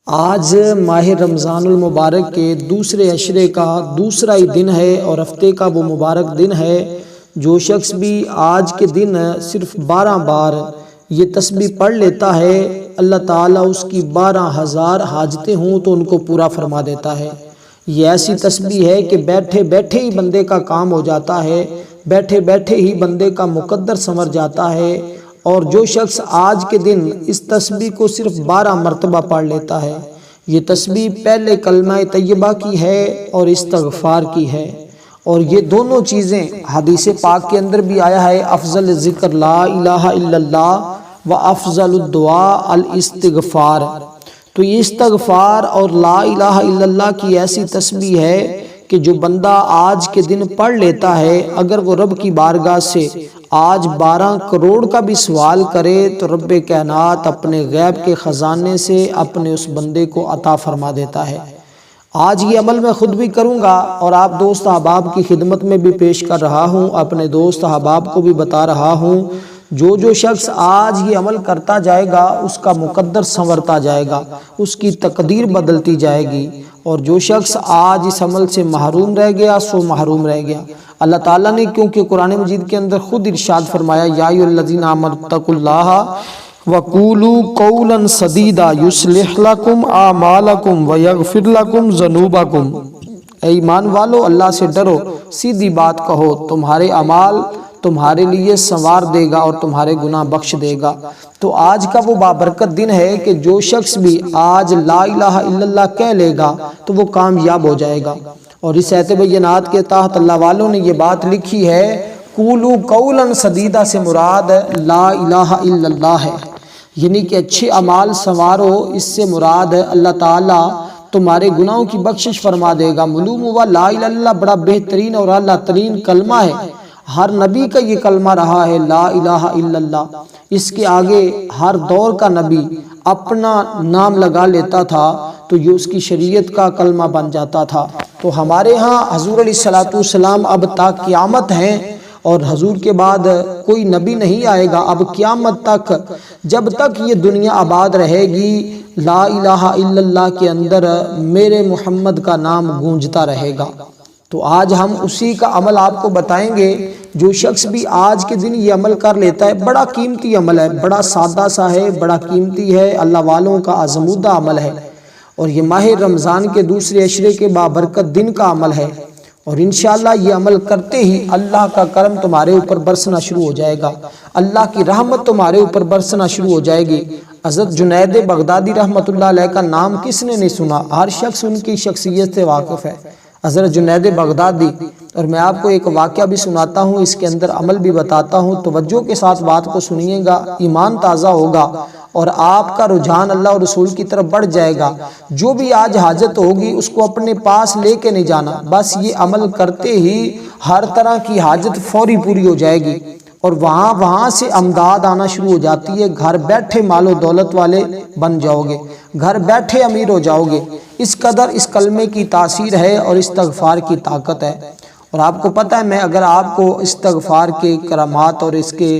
آج ماہ رمضان المبارک کے دوسرے عشرے کا دوسرا ہی دن ہے اور ہفتے کا وہ مبارک دن ہے۔ جو شخص بھی آج کے دن صرف 12 بار یہ تسبیح پڑھ لیتا ہے، اللہ تعالیٰ اس کی 12,000 حاجتیں ہوں تو ان کو پورا فرما دیتا ہے۔ یہ ایسی تسبیح ہے کہ بیٹھے بیٹھے ہی بندے کا کام ہو جاتا ہے، بیٹھے بیٹھے ہی بندے کا مقدر سنور جاتا ہے۔ اور جو شخص آج کے دن اس تسبیح کو صرف 12 مرتبہ پڑھ لیتا ہے، یہ تسبیح پہلے کلمہ طیبہ کی ہے اور استغفار کی ہے، اور یہ دونوں چیزیں حدیث پاک کے اندر بھی آیا ہے، افضل ذکر لا الہ الا اللہ و افضل الدعاء الاستغفار۔ تو یہ استغفار اور لا الہ الا اللہ کی ایسی تسبیح ہے کہ جو بندہ آج کے دن پڑھ لیتا ہے، اگر وہ رب کی بارگاہ سے آج 12 کروڑ کا بھی سوال کرے تو رب کائنات اپنے غیب کے خزانے سے اپنے اس بندے کو عطا فرما دیتا ہے۔ آج یہ عمل میں خود بھی کروں گا اور آپ دوست احباب کی خدمت میں بھی پیش کر رہا ہوں، اپنے دوست احباب کو بھی بتا رہا ہوں۔ جو شخص آج یہ عمل کرتا جائے گا اس کا مقدر سنورتا جائے گا، اس کی تقدیر بدلتی جائے گی، اور جو شخص آج اس عمل سے محروم رہ گیا سو محروم رہ گیا۔ اللہ تعالیٰ نے کیونکہ قرآن مجید کے اندر خود ارشاد فرمایا، یا ایھا الذین آمنوا اتقوا اللہ وقولوا قولا سدیدا یصلح لکم اعمالکم ویغفر لکم ذنوبکم۔ اے ایمان والو، اللہ سے ڈرو، سیدھی بات کہو، تمہارے اعمال تمہارے لیے سنوار دے گا اور تمہارے گناہ بخش دے گا۔ تو آج کا وہ بابرکت دن ہے کہ جو شخص بھی آج لا الہ الا اللہ کہہ لے گا تو وہ کامیاب ہو جائے گا۔ اور اس آیت بینات کے تحت اللہ والوں نے یہ بات لکھی ہے، قولوا قولا سدیدا سے مراد لا الہ الا اللہ ہے، یعنی کہ اچھے اعمال سنوارو، اس سے مراد اللہ تعالیٰ تمہارے گناہوں کی بخشش فرما دے گا۔ معلوم ہوا لا الہ الا اللہ بڑا بہترین اور اعلیٰ ترین کلمہ ہے، ہر نبی کا یہ کلمہ رہا ہے لا الہ الا اللہ۔ اس کے آگے ہر دور کا نبی اپنا نام لگا لیتا تھا تو یہ اس کی شریعت کا کلمہ بن جاتا تھا۔ تو ہمارے ہاں حضور علیہ الصلوۃ والسلام اب تا قیامت ہیں، اور حضور کے بعد کوئی نبی نہیں آئے گا اب قیامت تک، جب تک یہ دنیا آباد رہے گی لا الہ الا اللہ کے اندر میرے محمد کا نام گونجتا رہے گا۔ تو آج ہم اسی کا عمل آپ کو بتائیں گے۔ جو شخص بھی آج کے دن یہ عمل کر لیتا ہے، بڑا قیمتی عمل ہے، بڑا سادہ سا ہے، بڑا قیمتی ہے، اللہ والوں کا آزمودہ عمل ہے، اور یہ ماہ رمضان کے دوسرے عشرے کے بابرکت دن کا عمل ہے، اور انشاءاللہ یہ عمل کرتے ہی اللہ کا کرم تمہارے اوپر برسنا شروع ہو جائے گا، اللہ کی رحمت تمہارے اوپر برسنا شروع ہو جائے گی۔ حضرت جنید بغدادی رحمۃ اللہ علیہ کا نام کس نے نہیں سنا؟ ہر شخص ان کی شخصیت سے واقف ہے، حضرت جنید بغدادی۔ اور میں آپ کو ایک واقعہ بھی سناتا ہوں، اس کے اندر عمل بھی بتاتا ہوں، توجہ کے ساتھ بات کو سنیے گا، ایمان تازہ ہوگا اور آپ کا رجحان اللہ اور رسول کی طرف بڑھ جائے گا۔ جو بھی آج حاجت ہوگی اس کو اپنے پاس لے کے نہیں جانا، بس یہ عمل کرتے ہی ہر طرح کی حاجت فوری پوری ہو جائے گی، اور وہاں سے امداد آنا شروع ہو جاتی ہے۔ گھر بیٹھے مال و دولت والے بن جاؤ گے، گھر بیٹھے امیر ہو جاؤ گے۔ اس قدر اس کلمے کی تاثیر ہے اور استغفار کی طاقت ہے۔ اور آپ کو پتہ ہے، میں اگر آپ کو استغفار کے کرامات اور اس کے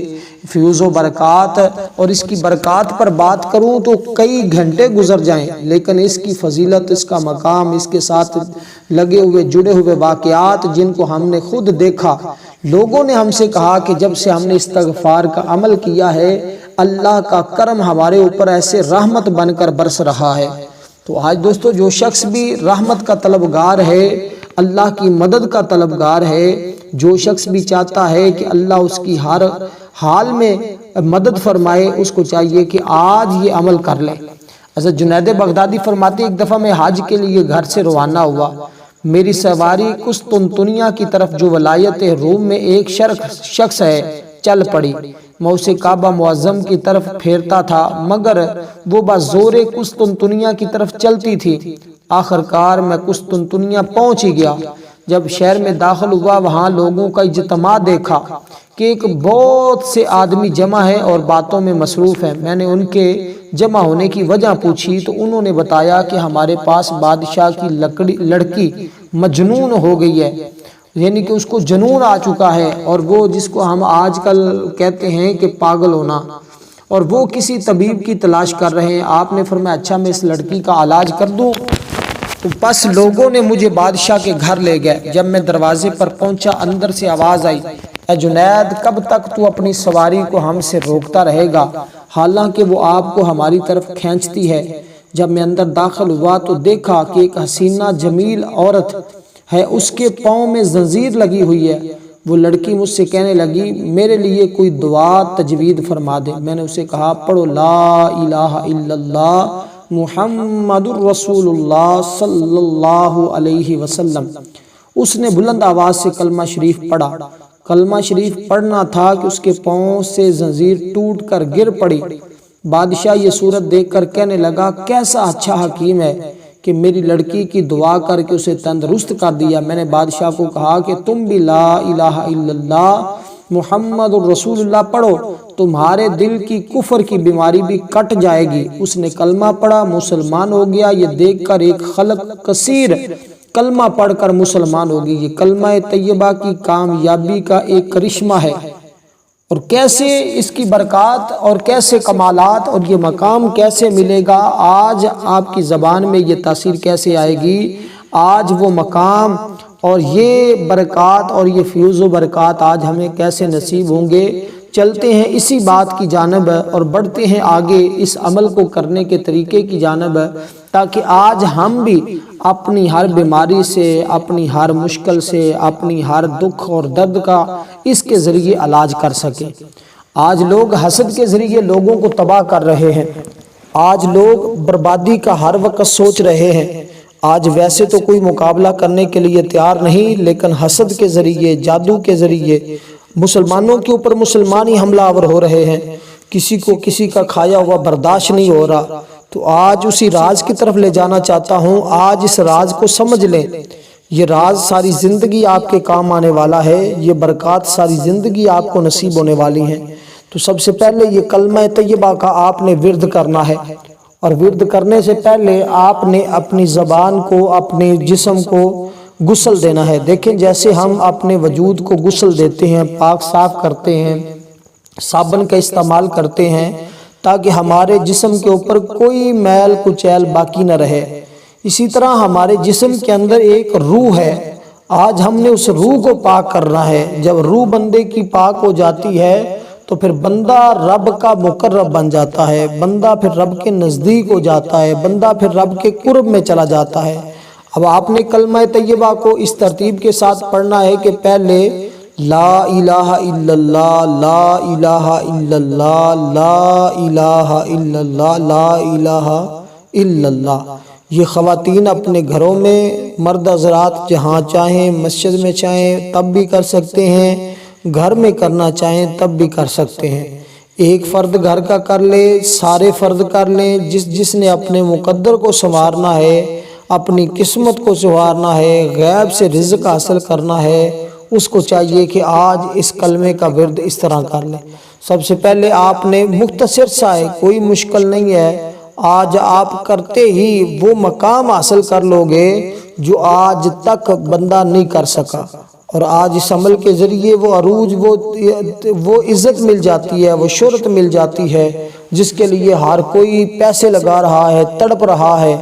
فیوز و برکات اور اس کی برکات پر بات کروں تو کئی گھنٹے گزر جائیں، لیکن اس کی فضیلت، اس کا مقام، اس کے ساتھ لگے ہوئے جڑے ہوئے واقعات جن کو ہم نے خود دیکھا، لوگوں نے ہم سے کہا کہ جب سے ہم نے استغفار کا عمل کیا ہے اللہ کا کرم ہمارے اوپر ایسے رحمت بن کر برس رہا ہے۔ تو آج دوستو، جو شخص بھی رحمت کا طلبگار ہے، اللہ کی مدد کا طلبگار ہے، جو شخص بھی چاہتا ہے کہ اللہ اس کی ہر حال میں مدد فرمائے، اس کو چاہیے کہ آج یہ عمل کر لے۔ حضرت جنید بغدادی فرماتے، ایک دفعہ میں حج کے لیے گھر سے روانہ ہوا، میری سواری قسطنطنیہ کی طرف جو ولایت روم میں ایک شخص ہے چل پڑی۔ میں اسے کعبہ معظم کی طرف پھیرتا تھا، مگر وہ بزور قسطنطنیہ کی طرف چلتی تھی۔ آخر کار میں قسطنطنیہ پہنچ ہی گیا۔ جب شہر میں داخل ہوا، وہاں لوگوں کا اجتماع دیکھا کہ ایک بہت سے آدمی جمع ہے اور باتوں میں مصروف ہیں۔ میں نے ان کے جمع ہونے کی وجہ پوچھی تو انہوں نے بتایا کہ ہمارے پاس بادشاہ کی لڑکی مجنون ہو گئی ہے، یعنی کہ اس کو جنون آ چکا ہے، اور وہ جس کو ہم آج کل کہتے ہیں کہ پاگل ہونا، اور وہ کسی طبیب کی تلاش کر رہے ہیں۔ آپ نے فرمایا اچھا میں اس لڑکی کا علاج کر دوں؟ تو بس لوگوں نے مجھے بادشاہ کے گھر لے گئے۔ جب میں دروازے پر پہنچا اندر سے آواز آئی، اے جنید کب تک تو اپنی سواری کو ہم سے روکتا رہے گا، حالانکہ وہ آپ کو ہماری طرف کھینچتی ہے۔ جب میں اندر داخل ہوا تو دیکھا کہ ایک حسینہ جمیل عورت ہے، اس کے پاؤں میں زنجیر لگی ہوئی ہے۔ وہ لڑکی مجھ سے کہنے لگی میرے لیے کوئی دعا تجوید فرما دے۔ میں نے اسے کہا پڑھو لا الہ الا اللہ محمد الرسول اللہ صلی اللہ علیہ وسلم۔ اس نے بلند آواز سے کلمہ شریف پڑھا۔ کلمہ شریف پڑھنا تھا کہ اس کے پاؤں سے زنجیر ٹوٹ کر گر پڑی۔ بادشاہ یہ صورت دیکھ کر کہنے لگا کیسا اچھا حکیم ہے کہ میری لڑکی کی دعا کر کے اسے تندرست کر دیا۔ میں نے بادشاہ کو کہا کہ تم بھی لا الہ الا اللہ محمد الرسول اللہ پڑھو، تمہارے دل کی کفر کی بیماری بھی کٹ جائے گی۔ اس نے کلمہ پڑھا، مسلمان ہو گیا۔ یہ دیکھ کر ایک خلق کثیر کلمہ پڑھ کر مسلمان ہوگی۔ یہ کلمہ طیبہ کی کامیابی کا ایک کرشمہ ہے، اور کیسے اس کی برکات اور کیسے کمالات اور یہ مقام کیسے ملے گا، آج آپ کی زبان میں یہ تاثیر کیسے آئے گی، آج وہ مقام اور یہ برکات اور یہ فیوز و برکات آج ہمیں کیسے نصیب ہوں گے۔ چلتے ہیں اسی بات کی جانب اور بڑھتے ہیں آگے اس عمل کو کرنے کے طریقے کی جانب، تاکہ آج ہم بھی اپنی ہر بیماری سے، اپنی ہر مشکل سے، اپنی ہر دکھ اور درد کا اس کے ذریعے علاج کر سکیں۔ آج لوگ حسد کے ذریعے لوگوں کو تباہ کر رہے ہیں، آج لوگ بربادی کا ہر وقت سوچ رہے ہیں۔ آج ویسے تو کوئی مقابلہ کرنے کے لیے تیار نہیں، لیکن حسد کے ذریعے، جادو کے ذریعے مسلمانوں کے اوپر مسلمان ہی حملہ آور ہو رہے ہیں۔ کسی کو کسی کا کھایا ہوا برداشت نہیں ہو رہا۔ تو آج اسی راز کی طرف لے جانا چاہتا ہوں۔ آج اس راز کو سمجھ لیں، یہ راز ساری زندگی آپ کے کام آنے والا ہے، یہ برکات ساری زندگی آپ کو نصیب ہونے والی ہیں۔ تو سب سے پہلے یہ کلمہ طیبہ کا آپ نے ورد کرنا ہے، اور ورد کرنے سے پہلے آپ نے اپنی زبان کو، اپنے جسم کو غسل دینا ہے۔ دیکھیں جیسے ہم اپنے وجود کو غسل دیتے ہیں، پاک صاف کرتے ہیں، صابن کا استعمال کرتے ہیں تاکہ ہمارے جسم کے اوپر کوئی میل کچیل باقی نہ رہے، اسی طرح ہمارے جسم کے اندر ایک روح ہے، آج ہم نے اس روح کو پاک کرنا ہے۔ جب روح بندے کی پاک ہو جاتی ہے تو پھر بندہ رب کا مقرب بن جاتا ہے، بندہ پھر رب کے نزدیک ہو جاتا ہے، بندہ پھر رب کے قرب میں چلا جاتا ہے۔ اب آپ نے کلمہ طیبہ کو اس ترتیب کے ساتھ پڑھنا ہے کہ پہلے لا الہ الا اللہ، لا الہ الا اللہ، لا الہ الا اللہ، لا الہ الا اللہ۔ یہ خواتین اپنے گھروں میں، مرد حضرات جہاں چاہیں، مسجد میں چاہیں تب بھی کر سکتے ہیں، گھر میں کرنا چاہیں تب بھی کر سکتے ہیں۔ ایک فرد گھر کا کر لے، سارے فرد کر لیں۔ جس نے اپنے مقدر کو سنوارنا ہے، اپنی قسمت کو سنوارنا ہے، غیب سے رزق حاصل کرنا ہے، اس کو چاہیے کہ آج اس کلمے کا ورد اس طرح کر لیں۔ سب سے پہلے آپ نے مختصر سا ہے، کوئی مشکل نہیں ہے، آج آپ کرتے ہی وہ مقام حاصل کر لو گے جو آج تک بندہ نہیں کر سکا، اور آج اس عمل کے ذریعے وہ عروج، وہ عزت مل جاتی ہے، وہ شہرت مل جاتی ہے جس کے لیے ہر کوئی پیسے لگا رہا ہے، تڑپ رہا ہے۔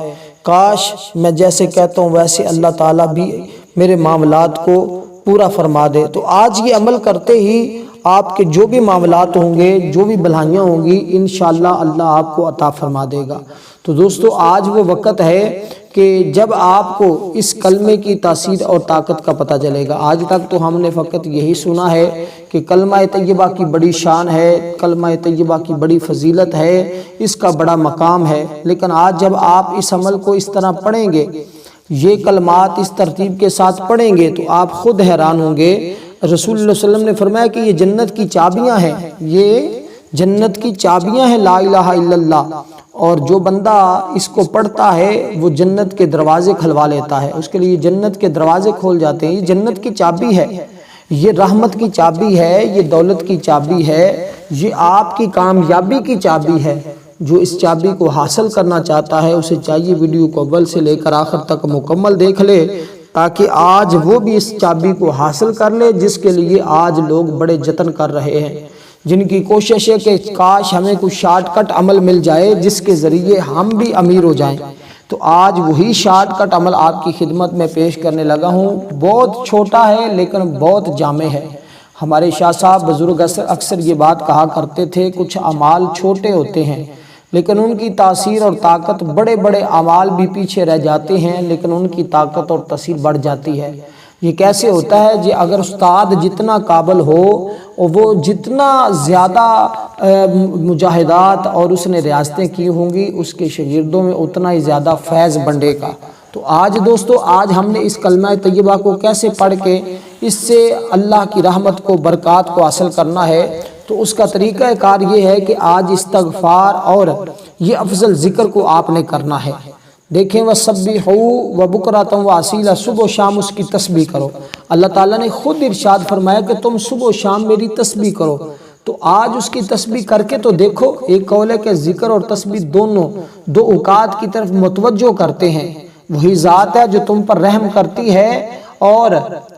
کاش میں جیسے کہتا ہوں ویسے اللہ تعالیٰ بھی میرے معاملات کو پورا فرما دے۔ تو آج یہ عمل کرتے ہی آپ کے جو بھی معاملات ہوں گے، جو بھی بھلائیاں ہوں گی، انشاءاللہ اللہ آپ کو عطا فرما دے گا۔ تو دوستو آج وہ وقت ہے کہ جب آپ کو اس کلمے کی تاثیر اور طاقت کا پتہ چلے گا۔ آج تک تو ہم نے فقط یہی سنا ہے کہ کلمہ طیبہ کی بڑی شان ہے، کلمہ طیبہ کی بڑی فضیلت ہے، اس کا بڑا مقام ہے، لیکن آج جب آپ اس عمل کو اس طرح پڑھیں گے، یہ کلمات اس ترتیب کے ساتھ پڑھیں گے، تو آپ خود حیران ہوں گے۔ رسول اللہ صلی اللہ علیہ وسلم نے فرمایا کہ یہ جنت کی چابیاں ہیں، یہ جنت کی چابیاں ہیں لا الہ الا اللہ، اور جو بندہ اس کو پڑھتا ہے وہ جنت کے دروازے کھلوا لیتا ہے، اس کے لیے جنت کے دروازے کھول جاتے ہیں۔ یہ جنت کی چابی ہے، یہ رحمت کی چابی ہے، یہ دولت کی چابی ہے، یہ آپ کی کامیابی کی چابی ہے۔ جو اس چابی کو حاصل کرنا چاہتا ہے اسے چاہیے ویڈیو کو اول سے لے کر آخر تک مکمل دیکھ لے، تاکہ آج وہ بھی اس چابی کو حاصل کر لے جس کے لیے آج لوگ بڑے جتن کر رہے ہیں، جن کی کوشش ہے کہ کاش ہمیں کوئی شارٹ کٹ عمل مل جائے جس کے ذریعے ہم بھی امیر ہو جائیں، تو آج وہی شارٹ کٹ عمل آپ کی خدمت میں پیش کرنے لگا ہوں۔ بہت چھوٹا ہے لیکن بہت جامع ہے۔ ہمارے شاہ صاحب بزرگ اکثر یہ بات کہا کرتے تھے، کچھ اعمال چھوٹے ہوتے ہیں لیکن ان کی تاثیر اور طاقت، بڑے بڑے اعمال بھی پیچھے رہ جاتے ہیں لیکن ان کی طاقت اور تاثیر بڑھ جاتی ہے۔ یہ کیسے ہوتا ہے جی؟ اگر استاد جتنا قابل ہو اور وہ جتنا زیادہ مجاہدات اور اس نے ریاستیں کی ہوں گی، اس کے شاگردوں میں اتنا ہی زیادہ فیض بنڈے گا۔ تو آج دوستو، آج ہم نے اس کلمہ طیبہ کو کیسے پڑھ کے اس سے اللہ کی رحمت کو، برکات کو حاصل کرنا ہے، تو اس کا طریقہ کار یہ ہے کہ آج استغفار اور یہ افضل ذکر کو آپ نے کرنا ہے۔ دیکھیں وَسَبِّحُوا وَبُكْرَةً وَأَصِيلًا، صبح و شام اس کی تسبیح کرو۔ اللہ تعالیٰ نے خود ارشاد فرمایا کہ تم صبح و شام میری تسبیح کرو، تو آج اس کی تسبیح کر کے تو دیکھو۔ ایک قول ہے کہ ذکر اور تسبیح دونوں دو اوقات کی طرف متوجہ کرتے ہیں۔ وہی ذات ہے جو تم پر رحم کرتی ہے اور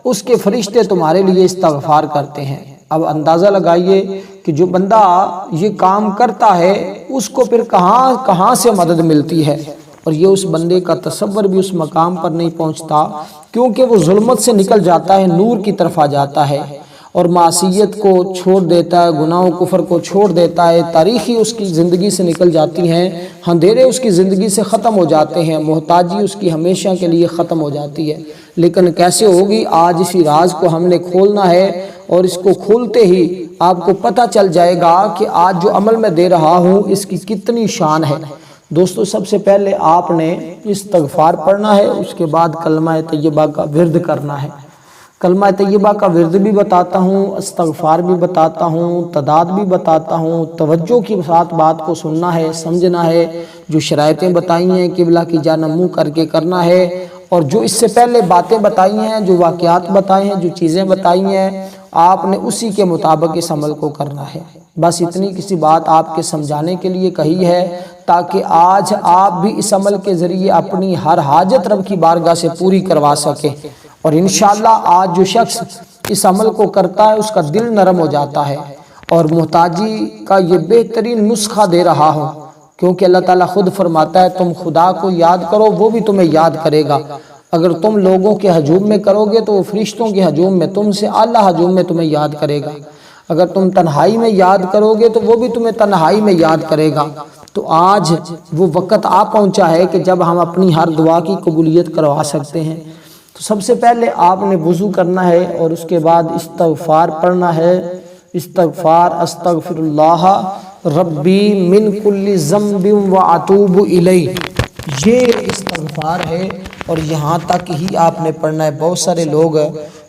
اس کے فرشتے تمہارے لیے استغفار کرتے ہیں۔ اب اندازہ لگائیے کہ جو بندہ یہ کام کرتا ہے اس کو پھر کہاں سے مدد ملتی ہے، اور یہ اس بندے کا تصور بھی اس مقام پر نہیں پہنچتا، کیونکہ وہ ظلمت سے نکل جاتا ہے، نور کی طرف آ جاتا ہے اور معصیت کو چھوڑ دیتا ہے، گناہ و کفر کو چھوڑ دیتا ہے، تاریخی اس کی زندگی سے نکل جاتی ہیں، اندھیرے اس کی زندگی سے ختم ہو جاتے ہیں، محتاجی اس کی ہمیشہ کے لیے ختم ہو جاتی ہے۔ لیکن کیسے ہوگی؟ آج اسی راز کو ہم نے کھولنا ہے، اور اس کو کھولتے ہی آپ کو پتہ چل جائے گا کہ آج جو عمل میں دے رہا ہوں اس کی کتنی شان ہے۔ دوستو، سب سے پہلے آپ نے استغفار پڑھنا ہے، اس کے بعد کلمہ طیبہ کا ورد کرنا ہے۔ کلمہ طیبہ کا ورد بھی بتاتا ہوں، استغفار بھی بتاتا ہوں، تعداد بھی بتاتا ہوں۔ توجہ کے ساتھ بات کو سننا ہے، سمجھنا ہے۔ جو شرائطیں بتائی ہیں قبلہ کی جانب منہ کر کے کرنا ہے، اور جو اس سے پہلے باتیں بتائی ہیں، جو واقعات بتائے ہیں، جو چیزیں بتائی ہیں، آپ نے اسی کے مطابق اس عمل کو کرنا ہے۔ بس اتنی کسی بات آپ کے سمجھانے کے لیے کہی ہے، تاکہ آج آپ بھی اس عمل کے ذریعے اپنی ہر حاجت رب کی بارگاہ سے پوری کروا سکیں۔ اور انشاءاللہ آج جو شخص اس عمل کو کرتا ہے اس کا دل نرم ہو جاتا ہے، اور محتاجی کا یہ بہترین نسخہ دے رہا ہوں، کیونکہ اللہ تعالیٰ خود فرماتا ہے تم خدا کو یاد کرو وہ بھی تمہیں یاد کرے گا۔ اگر تم لوگوں کے ہجوم میں کرو گے تو وہ فرشتوں کے ہجوم میں، تم سے اعلیٰ ہجوم میں تمہیں یاد کرے گا۔ اگر تم تنہائی میں یاد کرو گے تو وہ بھی تمہیں تنہائی میں یاد کرے گا۔ تو آج وہ وقت آ پہنچا ہے کہ جب ہم اپنی ہر دعا کی قبولیت کروا سکتے ہیں۔ تو سب سے پہلے آپ نے وضو کرنا ہے اور اس کے بعد استغفار پڑھنا ہے۔ استغفار، استغفر اللہ ربی من کل ذنب واتوب الیہ، یہ استغفار ہے، اور یہاں تک ہی آپ نے پڑھنا ہے۔ بہت سارے لوگ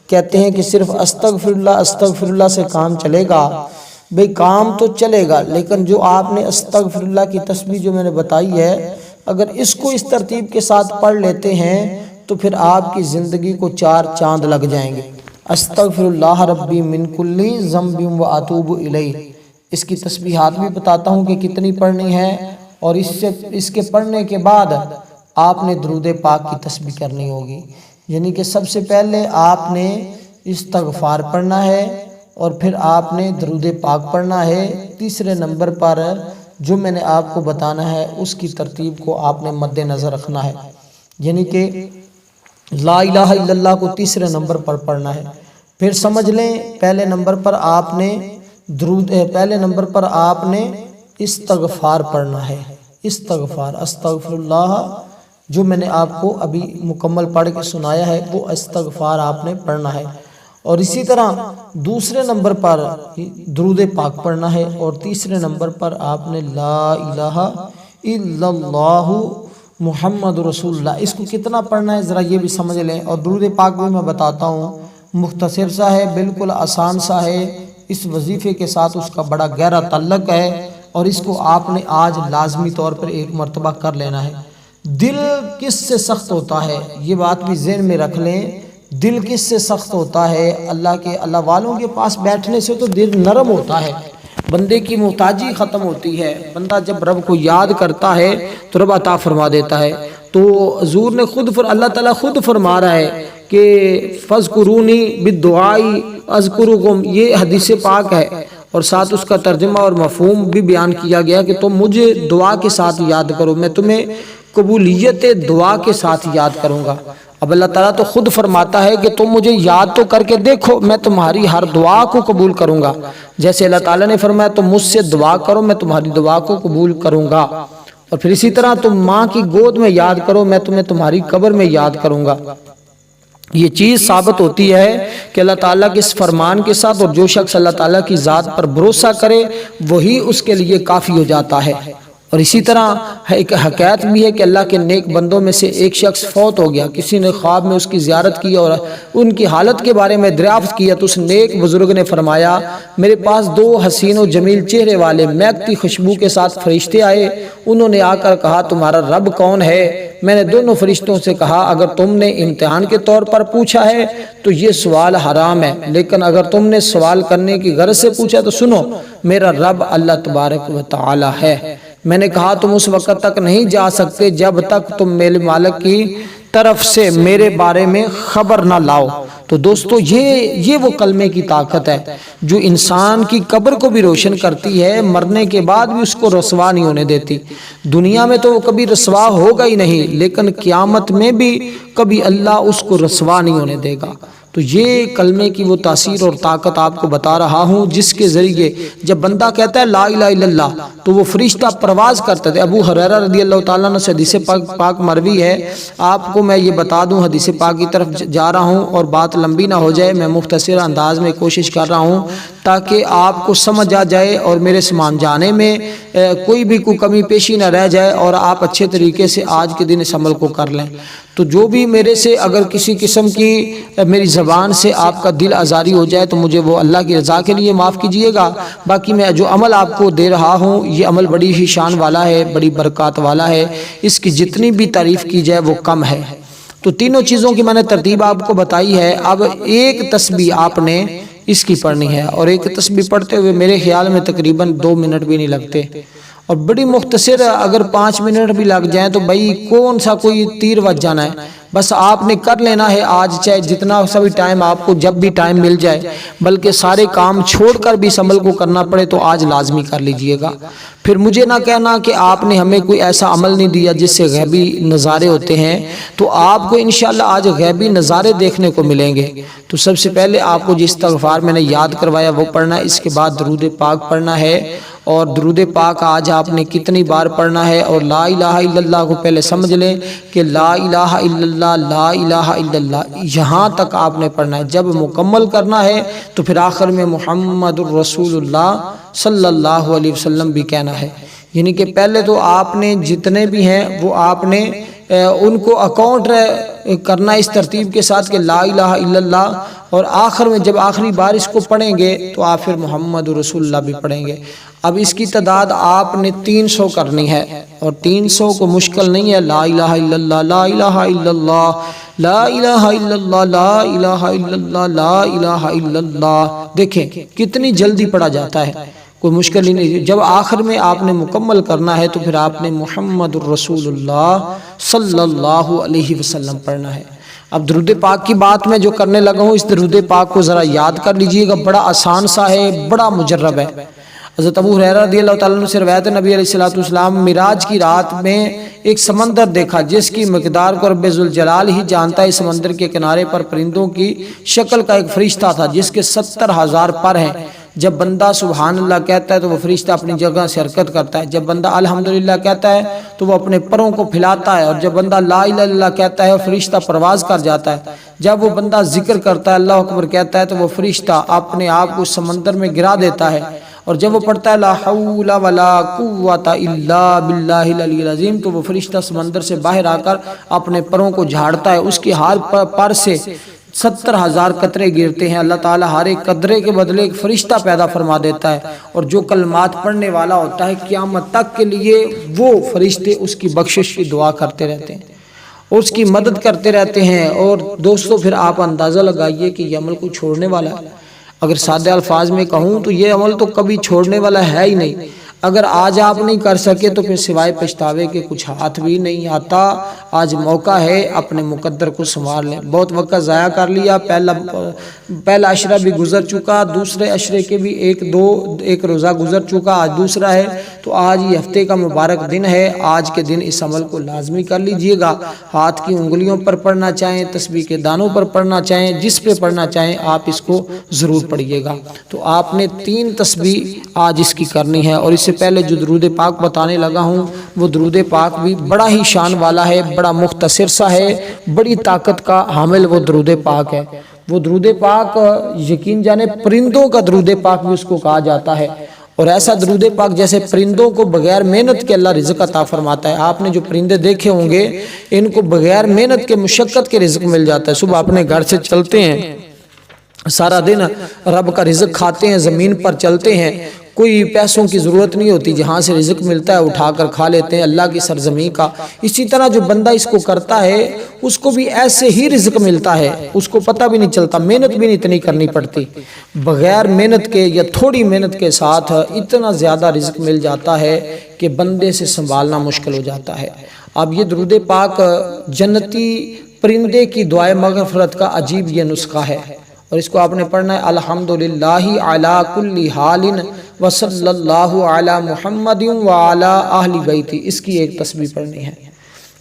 کہتے ہیں کہ صرف استغفر اللہ سے کام چلے گا۔ بھئی کام تو چلے گا، لیکن جو آپ نے استغفر اللہ کی تسبیح جو میں نے بتائی ہے، اگر اس کو اس ترتیب کے ساتھ پڑھ لیتے ہیں تو پھر آپ کی زندگی کو 4 چاند لگ جائیں گے۔ استغفر اللہ ربی من کل ذنب واتوب الیہ، اس کی تسبیحات بھی بتاتا ہوں کہ کتنی پڑھنی ہے، اور اس کے پڑھنے کے بعد آپ نے درود پاک کی تسبیح کرنی ہوگی۔ یعنی کہ سب سے پہلے آپ نے استغفار پڑھنا ہے، اور پھر آپ نے درود پاک پڑھنا ہے۔ تیسرے نمبر پر جو میں نے آپ کو بتانا ہے اس کی ترتیب کو آپ نے مد نظر رکھنا ہے، یعنی کہ لا الہ الا اللہ کو تیسرے نمبر پر پڑھنا ہے۔ پھر سمجھ لیں پہلے نمبر پر آپ نے استغفار پڑھنا ہے۔ استغفار، استغفر اللہ، جو میں نے آپ کو ابھی مکمل پڑھ کے سنایا ہے وہ استغفار آپ نے پڑھنا ہے۔ اور اسی طرح دوسرے نمبر پر درود پاک پڑھنا ہے، اور تیسرے نمبر پر آپ نے لا الہ الا اللہ محمد رسول اللہ، اس کو کتنا پڑھنا ہے ذرا یہ بھی سمجھ لیں۔ اور درود پاک بھی میں بتاتا ہوں، مختصر سا ہے، بالکل آسان سا ہے، اس وظیفے کے ساتھ اس کا بڑا گہرا تعلق ہے، اور اس کو آپ نے آج لازمی طور پر ایک مرتبہ کر لینا ہے۔ دل کس سے سخت ہوتا ہے یہ بات بھی ذہن میں رکھ لیں، دل کس سے سخت ہوتا ہے؟ اللہ والوں کے پاس بیٹھنے سے تو دل نرم ہوتا ہے، بندے کی محتاجی ختم ہوتی ہے، بندہ جب رب کو یاد کرتا ہے تو رب عطا فرما دیتا ہے۔ تو حضور نے اللہ تعالیٰ خود فرما رہا ہے کہ فَاذْكُرُونِي بِالدُّعَاءِ أَذْكُرُكُمْ، یہ حدیث پاک ہے۔ اور ساتھ اس کا ترجمہ اور مفہوم بھی بیان کیا گیا کہ تم مجھے دعا کے ساتھ یاد کرو، میں تمہیں قبولیت دعا کے ساتھ یاد کروں گا۔ اب اللہ تعالیٰ تو خود فرماتا ہے کہ تم مجھے یاد تو کر کے دیکھو، میں تمہاری ہر دعا کو قبول کروں گا۔ جیسے اللہ تعالیٰ نے فرمایا تم مجھ سے دعا کرو، میں تمہاری دعا کو قبول کروں گا۔ اور پھر اسی طرح تم ماں کی گود میں یاد کرو، میں تمہیں تمہاری قبر میں یاد کروں گا۔ یہ چیز ثابت ہوتی ہے کہ اللہ تعالیٰ کے اس فرمان کے ساتھ، اور جو شخص اللہ تعالیٰ کی ذات پر بھروسہ کرے وہی اس کے لیے کافی ہو جاتا ہے۔ اور اسی طرح ایک حکایت بھی ہے کہ اللہ کے نیک بندوں میں سے ایک شخص فوت ہو گیا، کسی نے خواب میں اس کی زیارت کی اور ان کی حالت کے بارے میں دریافت کیا تو اس نیک بزرگ نے فرمایا میرے پاس 2 حسین و جمیل چہرے والے مہکتی خوشبو کے ساتھ فرشتے آئے، انہوں نے آ کر کہا تمہارا رب کون ہے؟ میں نے دونوں فرشتوں سے کہا اگر تم نے امتحان کے طور پر پوچھا ہے تو یہ سوال حرام ہے، لیکن اگر تم نے سوال کرنے کی غرض سے پوچھا تو سنو، میرا رب اللہ تبارک و تعالی ہے۔ میں نے کہا تم اس وقت تک نہیں جا سکتے جب تک تم میرے مالک کی طرف سے میرے بارے میں خبر نہ لاؤ۔ تو دوستو یہ وہ کلمے کی طاقت ہے جو انسان کی قبر کو بھی روشن کرتی ہے، مرنے کے بعد بھی اس کو رسوا نہیں ہونے دیتی۔ دنیا میں تو وہ کبھی رسوا ہوگا ہی نہیں، لیکن قیامت میں بھی کبھی اللہ اس کو رسوا نہیں ہونے دے گا۔ تو یہ کلمے کی وہ تاثیر اور طاقت آپ کو بتا رہا ہوں جس کے ذریعے جب بندہ کہتا ہے لا الہ الا اللہ تو وہ فرشتہ پرواز کرتا ہے۔ ابو ہریرہ رضی اللہ تعالیٰ عنہ سے حدیث پاک مروی ہے، آپ کو میں یہ بتا دوں، حدیث پاک کی طرف جا رہا ہوں اور بات لمبی نہ ہو جائے، میں مختصر انداز میں کوشش کر رہا ہوں تاکہ آپ کو سمجھ آ جائے اور میرے سمان جانے میں کوئی بھی کوئی کمی پیشی نہ رہ جائے اور آپ اچھے طریقے سے آج کے دن اس عمل کو کر لیں۔ تو جو بھی میرے سے اگر کسی قسم کی میری زبان سے آپ کا دل آزاری ہو جائے تو مجھے وہ اللہ کی رضا کے لیے معاف کیجئے گا۔ باقی میں جو عمل آپ کو دے رہا ہوں یہ عمل بڑی ہی شان والا ہے، بڑی برکات والا ہے، اس کی جتنی بھی تعریف کی جائے وہ کم ہے۔ تو تینوں چیزوں کی میں نے ترتیب آپ کو بتائی ہے۔ اب ایک تسبیح آپ نے اس کی پڑھنی ہے، اور ایک تسبیح پڑھتے ہوئے میرے خیال میں تقریباً 2 منٹ بھی نہیں لگتے، اور بڑی مختصر، اگر 5 منٹ بھی لگ جائیں تو بھائی کون سا کوئی تیر وج جانا ہے، بس آپ نے کر لینا ہے آج، چاہے جتنا سا بھی ٹائم آپ کو جب بھی ٹائم مل جائے، بلکہ سارے کام چھوڑ کر بھی اس عمل کو کرنا پڑے تو آج لازمی کر لیجئے گا۔ پھر مجھے نہ کہنا کہ آپ نے ہمیں کوئی ایسا عمل نہیں دیا جس سے غیبی نظارے ہوتے ہیں، تو آپ کو انشاءاللہ آج غیبی نظارے دیکھنے کو ملیں گے۔ تو سب سے پہلے آپ کو جس استغفار میں نے یاد کروایا وہ پڑھنا ہے، اس کے بعد درود پاک پڑھنا ہے، اور درود پاک آج آپ نے کتنی بار پڑھنا ہے، اور لا الہ الا اللہ کو پہلے سمجھ لیں کہ لا الہ الا اللہ لا الہ الا اللہ یہاں تک آپ نے پڑھنا ہے۔ جب مکمل کرنا ہے تو پھر آخر میں محمد الرسول اللہ صلی اللہ علیہ وسلم بھی کہنا ہے، یعنی کہ پہلے تو آپ نے جتنے بھی ہیں وہ آپ نے ان کو اکاؤنٹ کرنا اس ترتیب کے ساتھ کہ لا الہ الا اللہ، اور آخر میں جب آخری بار اس کو پڑھیں گے تو آپ پھر محمد رسول اللہ بھی پڑھیں گے۔ اب اس کی تعداد آپ نے 300 کرنی ہے، اور 300 کو مشکل نہیں ہے۔ لا الہ الا اللہ لا الہ الا اللہ لا الہ الا اللہ لا الہ الا اللہ لا الہ الا اللہ، دیکھیں کتنی جلدی پڑھا جاتا ہے، کوئی مشکل ہی نہیں۔ جب آخر میں آپ نے مکمل کرنا ہے تو پھر آپ نے محمد الرسول اللہ صلی اللہ علیہ وسلم پڑھنا ہے۔ اب درود پاک کی بات میں جو کرنے لگا ہوں، اس درود پاک کو ذرا یاد کر لیجئے گا، بڑا آسان سا ہے، بڑا مجرب ہے۔ حضرت ابو ہریرہ رضی اللہ تعالیٰ عنہ سے روایت ہے، نبی علیہ السلام معراج کی رات میں ایک سمندر دیکھا جس کی مقدار کو رب ذوالجلال ہی جانتا ہے۔ اس سمندر کے کنارے پر پرندوں کی شکل کا ایک فرشتہ تھا جس کے 70,000 پر ہیں۔ جب بندہ سبحان اللہ کہتا ہے تو وہ فرشتہ اپنی جگہ سے حرکت کرتا ہے، جب بندہ الحمدللہ کہتا ہے تو وہ اپنے پروں کو پھیلاتا ہے، اور جب بندہ لا الہ الا اللہ کہتا ہے فرشتہ پرواز کر جاتا ہے۔ جب وہ بندہ ذکر کرتا ہے اللہ اکبر کہتا ہے تو وہ فرشتہ اپنے آپ کو سمندر میں گرا دیتا ہے، اور جب وہ پڑھتا ہے لا حول ولا قوت الا باللہ العلی العظیم تو وہ فرشتہ سمندر سے باہر آ کر اپنے پروں کو جھاڑتا ہے، اس کی ہر پر سے 70,000 قطرے گرتے ہیں۔ اللہ تعالیٰ ہر ایک قطرے کے بدلے ایک فرشتہ پیدا فرما دیتا ہے، اور جو کلمات پڑھنے والا ہوتا ہے قیامت تک کے لیے وہ فرشتے اس کی بخشش کی دعا کرتے رہتے ہیں، اس کی مدد کرتے رہتے ہیں۔ اور دوستو پھر آپ اندازہ لگائیے کہ یہ عمل کو چھوڑنے والا ہے۔ اگر سادہ الفاظ میں کہوں تو یہ عمل تو کبھی چھوڑنے والا ہے ہی نہیں۔ اگر آج آپ نہیں کر سکے تو پھر سوائے پچھتاوے کے کچھ ہاتھ بھی نہیں آتا۔ آج موقع ہے اپنے مقدر کو سنوار لیں۔ بہت وقت ضائع کر لیا، پہلا عشرہ بھی گزر چکا، دوسرے عشرے کے بھی ایک روزہ گزر چکا، آج دوسرا ہے، تو آج یہ ہفتے کا مبارک دن ہے۔ آج کے دن اس عمل کو لازمی کر لیجئے گا۔ ہاتھ کی انگلیوں پر پڑھنا چاہیں، تسبیح کے دانوں پر پڑھنا چاہیں، جس پہ پڑھنا چاہیں آپ اس کو ضرور پڑھیے گا۔ تو آپ نے 3 تسبیح آج اس کی کرنی ہے۔ اور اس سے پہلے جو درود پاک بتانے لگا ہوں وہ درود پاک بھی بڑا ہی شان والا ہے، بڑا مختصر سا ہے، بڑی طاقت کا حامل وہ درود پاک ہے۔ وہ درود پاک یقین جانے پرندوں کا درود پاک بھی اس کو کہا جاتا ہے، اور ایسا درود پاک جیسے پرندوں کو بغیر محنت کے اللہ رزق عطا فرماتا ہے۔ آپ نے جو پرندے دیکھے ہوں گے ان کو بغیر محنت کے مشقت کے رزق مل جاتا ہے۔ صبح اپنے گھر سے چلتے ہیں، سارا دن رب کا رزق کھاتے ہیں، زمین پر چلتے ہیں، کوئی پیسوں کی ضرورت نہیں ہوتی، جہاں سے رزق ملتا ہے اٹھا کر کھا لیتے ہیں اللہ کی سرزمین کا۔ اسی طرح جو بندہ اس کو کرتا ہے اس کو بھی ایسے ہی رزق ملتا ہے، اس کو پتہ بھی نہیں چلتا، محنت بھی نہیں اتنی کرنی پڑتی، بغیر محنت کے یا تھوڑی محنت کے ساتھ اتنا زیادہ رزق مل جاتا ہے کہ بندے سے سنبھالنا مشکل ہو جاتا ہے۔ اب یہ درود پاک جنتی پرندے کی دعائے مغفرت کا عجیب یہ نسخہ ہے، اور اس کو آپ نے پڑھنا ہے الحمدللہ علی کل حال وصلی اللہ علی محمد وعلی اہل بیت، اس کی ایک تسبیح پڑھنی ہے۔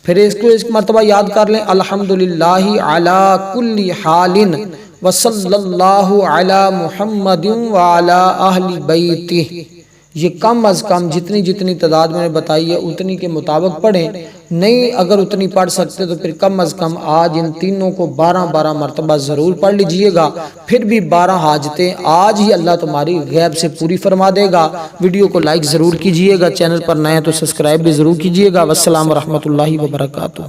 پھر اس کو ایک مرتبہ یاد کر لیں الحمدللہ علی کل حال وصلی اللہ علی محمد وعلی اہل بیت۔ یہ کم از کم جتنی تعداد میں نے بتائی ہے اتنی کے مطابق پڑھیں، نہیں اگر اتنی پڑھ سکتے تو پھر کم از کم آج ان تینوں کو 12 مرتبہ ضرور پڑھ لیجئے گا۔ پھر بھی 12 حاجتیں آج ہی اللہ تمہاری غیب سے پوری فرما دے گا۔ ویڈیو کو لائک ضرور کیجئے گا، چینل پر نئے ہیں تو سبسکرائب بھی ضرور کیجئے گا۔ والسلام ورحمۃ اللہ وبرکاتہ۔